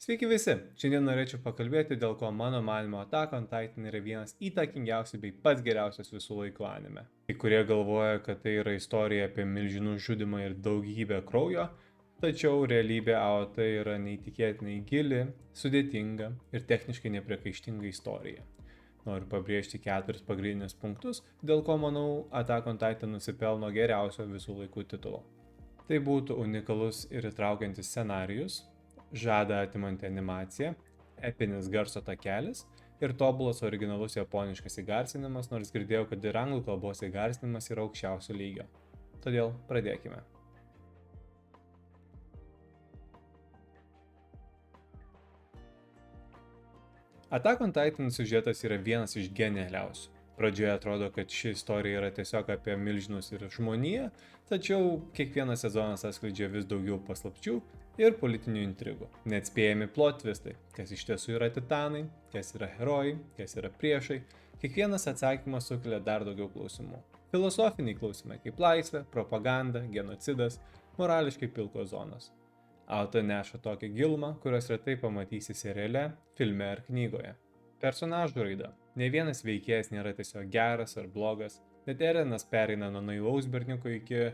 Sveiki visi! Šiandien norėčiau pakalbėti, dėl ko mano manymu Attack on Titan yra vienas įtakingiausių bei pats geriausias visų laikų anime. Kai kurie galvoja, kad tai yra istorija apie milžinų žudimą ir daugybę kraujo, tačiau realybė AOT yra neįtikėtinai gili, sudėtinga ir techniškai nepriekaištinga istorija. Noriu pabrėžti 4 pagrindinius punktus, dėl ko manau Attack on Titan nusipelno geriausio visų laikų titulo. Tai būtų unikalus ir įtraukiantis scenarijus, žadą atimanti animacija, epinis garso takelis ir tobulas originalus japoniškas įgarsinimas, nors girdėjau, kad ir anglų kalbos įgarsinimas yra aukščiausio lygio. Todėl pradėkime. Attack on Titan siužetas yra vienas iš genialiausių. Pradžioje atrodo, kad ši istorija yra tiesiog apie milžinus ir žmoniją, tačiau kiekvienas sezonas atskleidžia vis daugiau paslapčių ir politinių intrigų. Neatspėjami plot twistai, kas iš tiesų yra titanai, kas yra herojai, kas yra priešai. Kiekvienas atsakymas sukelia dar daugiau klausimų. Filosofiniai klausimai kaip laisvė, propaganda, genocidas, morališkai pilkos zonos. AOT neša tokią gilumą, kurios retai pamatysi seriale, filme ar knygoje. Personažų raida. Ne vienas veikėjas nėra tiesiog geras ar blogas, net Erenas pereina nuo naivaus berniuko iki,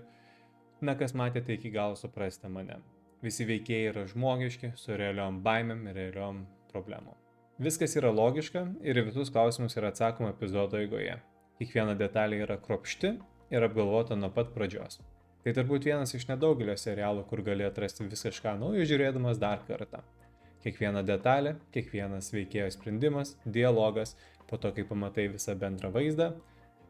kas matėte iki galo suprasti mane. Visi veikėjai yra žmogiški, su realiom baimėm ir realiom problemom. Viskas yra logiška ir į visus klausimus yra atsakoma epizodo eigoje. Kiekviena detalė yra kruopšti ir apgalvota nuo pat pradžios. Tai turbūt vienas iš nedaugelio serialų, kur gali atrasti vis kažką naujo žiūrėdamas dar kartą. Kiekviena detalė, kiekvienas veikėjo sprendimas, dialogas, po to, kai pamatai visą bendrą vaizdą,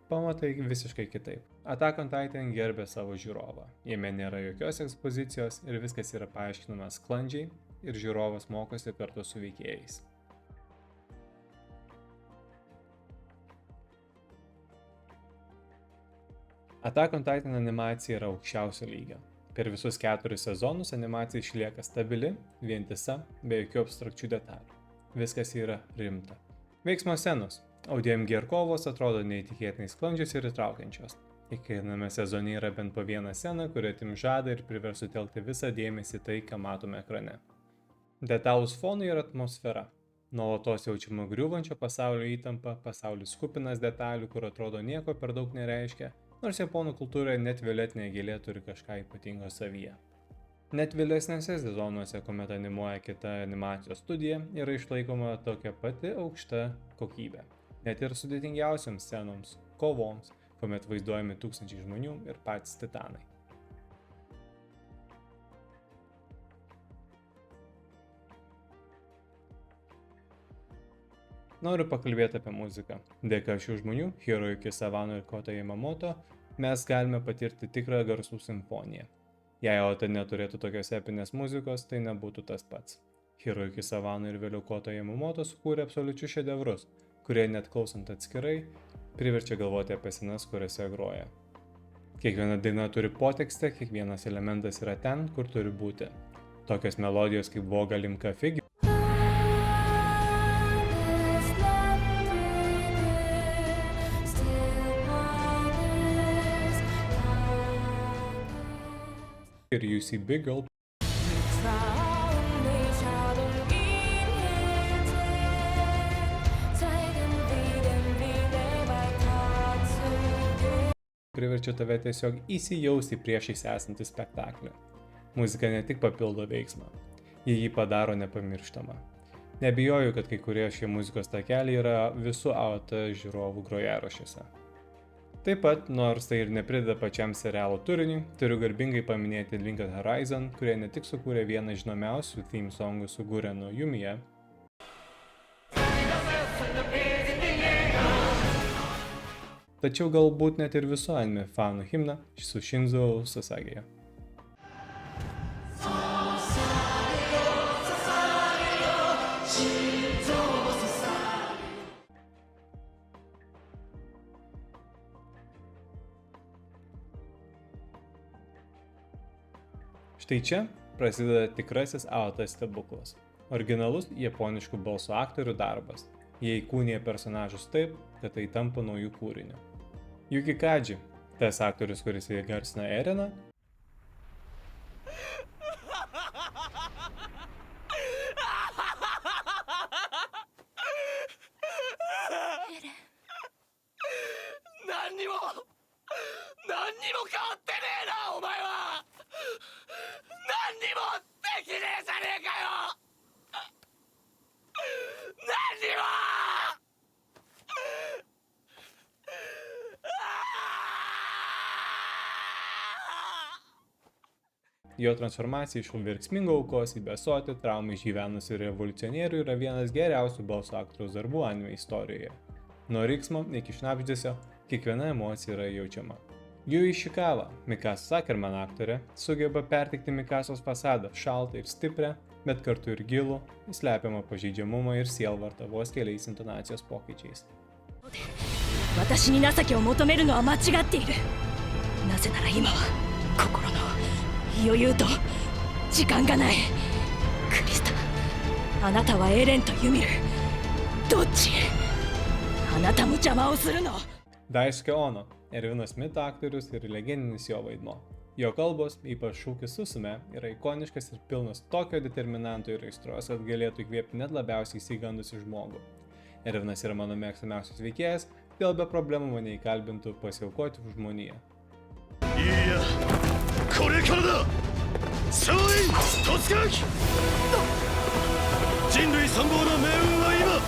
pamatai visiškai kitaip. Attack on Titan gerbė savo žiūrovą. Jame nėra jokios ekspozicijos ir viskas yra paaiškinama sklandžiai ir žiūrovas mokosi kartu su veikėjais. Attack on Titan animacija yra aukščiausio lygio. Per visus 4 sezonus animacija išlieka stabili, vientisa, be jokių abstrakčių detalių. Viskas yra rimta. Veiksmo scenos. ODMG ir kovos atrodo neįtikėtinai sklandžios ir įtraukiančios. Kiekviename sezone yra bent po vieną sceną, kuri atims žadą ir privers sutelkti visą dėmesį tai, ką matome ekrane. Detalūs fonai ir atmosfera. Nuolatos jaučiama griūvančio pasaulio įtampa, pasaulis kupinas detalių, kur atrodo nieko per daug nereiškia, nors japonų kultūroje net violetinė gėlė turi kažką ypatingo savyje. Net vėlesnėse sezonuose, kuomet animuoja kita animacijos studija, yra išlaikoma tokia pati aukšta kokybė. Net ir sudėtingiausiams scenoms, kovoms, kuomet vaizduojami tūkstančiai žmonių ir patys titanai. Noriu pakalbėti apie muziką. Dėka šių žmonių, Hiroyuki Savano ir Kota Yamamoto, mes galime patirti tikrą garsų simfoniją. Jei AOT neturėtų tokios epinės muzikos, tai nebūtų tas pats. Hiroyuki Savano ir vėliau Kota Yamamoto sukūrė absoliučius šedevrus, kurie net klausant atskirai, priverčia galvoti apie scenas, kuriuose groja. Kiekviena daina turi potekstę, kiekvienas elementas yra ten, kur turi būti. Tokios melodijos kaip Voga Limka Figi ir You See Big Girl priverčia tave tiesiog įsijausti priešais esantį spektaklį. Muzika ne tik papildo veiksmą, jį padaro nepamirštamą. Nebijoju, kad kai kurie šie muzikos takeliai yra visų AOT žiūrovų grojaraščiuose. Taip pat, nors tai ir neprideda pačiam serialo turiniui, turiu garbingai paminėti Linked Horizon, kurie ne tik sukūrė vieną žinomiausių theme songų su Gurenu Yumiya, tačiau galbūt net ir visų anime fanų himną su Shinzo Sasage'ju. Štai čia prasideda tikrasis AOT stebuklas. Originalus japoniškų balso aktorių darbas. Jie įkūnija personažus taip, kad tai tampa naujų kūrinių. Yuki Kaji, tas aktorius, kuris įgarsina Ereną, 変わってねえなお前は。何にもできねえじゃねえかよ。何にも。Jo transformacija iš verksmingo aukos į besotį traumą išgyvenusi revoliucionierių yra vienas geriausių balso aktoriaus darbų anime istorijoje. Nuo riksmo iki šnabždesio kiekviena emocija yra jaučiama. Yui Ishikawa, Mikasos Ackerman aktorė, sugeba perteikti Mikasos fasadą šaltą ir stiprią, bet kartu ir gilų, slepiamą pažeidžiamumą ir sielvartą vos keliais intonacijos pokyčiais. 私に情けを求めるのは間違っている。なぜなら今は心の余裕と時間がない。クリスタ、あなたはエレンとユミル、どっち？あなたも邪魔をするの。 Daisuke Ono, Ervino Smith aktorius ir legendinis jo vaidmuo. Jo kalbos, ypač šūkis Susume, yra ikoniškas ir pilnas tokio determinanto ir aistros, kad galėtų įkvėpti net labiausiai įsigandusi žmogų. Ervinas yra mano mėgstamiausias veikėjas, dėl be problemų mane įkalbintų pasiaukoti už žmoniją. いや、これからだ。総員突撃。人類存亡の命運は今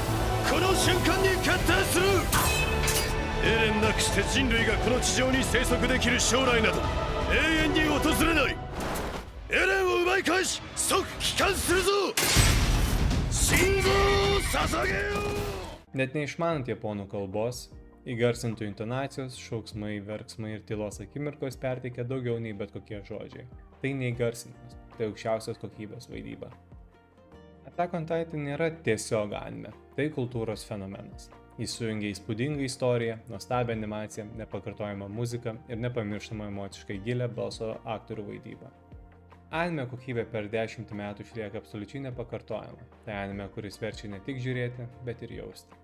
この瞬間に決定する。エレンなくして人類がこの地上に生息できる将来など永遠に訪れない。エレンを奪い返し即帰還するぞ。心臓を捧げよう。 Net neišmanant japonų kalbos, įgarsintų intonacijos, šauksmai, verksmai ir tylos akimirkos perteikia daugiau nei bet kokie žodžiai. Tai neįgarsinimas, tai aukščiausios kokybės vaidyba. Attack on Titan nėra tiesiog anime, tai kultūros fenomenas. Jis sujungia įspūdingą istoriją, nuostabią animaciją, nepakartojamą muziką ir nepamirštamą emociškai gilę balso aktorių vaidybą. Anime kokybė per 10 metų išlieka absoliučiai nepakartojama. Tai anime, kuris verčia ne tik žiūrėti, bet ir jausti.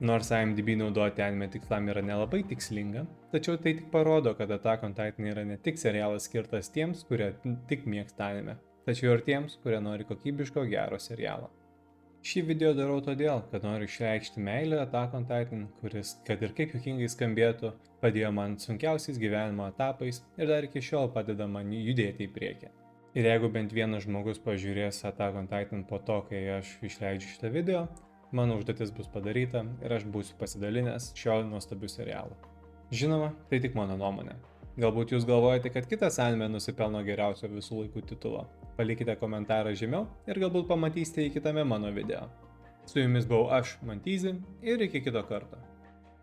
Nors IMDb naudoti anime tikslam yra nelabai tikslinga, tačiau tai tik parodo, kad Attack on Titan yra ne tik serialas skirtas tiems, kurie tik mėgsta anime, tačiau ir tiems, kurie nori kokybiško gero serialo. Šį video darau todėl, kad noriu išreikšti meilę Attack on Titan, kuris, kad ir kaip juokingai skambėtų, padėjo man sunkiausiais gyvenimo etapais ir dar iki šiol padeda man judėti į priekį. Ir jeigu bent vienas žmogus pažiūrės Attack on Titan po to, kai aš išleidžiu šitą video, mano užduotis bus padaryta ir aš būsiu pasidalinęs šio nuostabiu serialu. Žinoma, tai tik mano nuomonė. Galbūt jūs galvojate, kad kitas anime nusipelno geriausio visų laikų titulo. Palikite komentarą žemiau ir galbūt pamatysite jį kitame mano video. Su jumis buvau aš, Mantyzi, ir iki kito karto.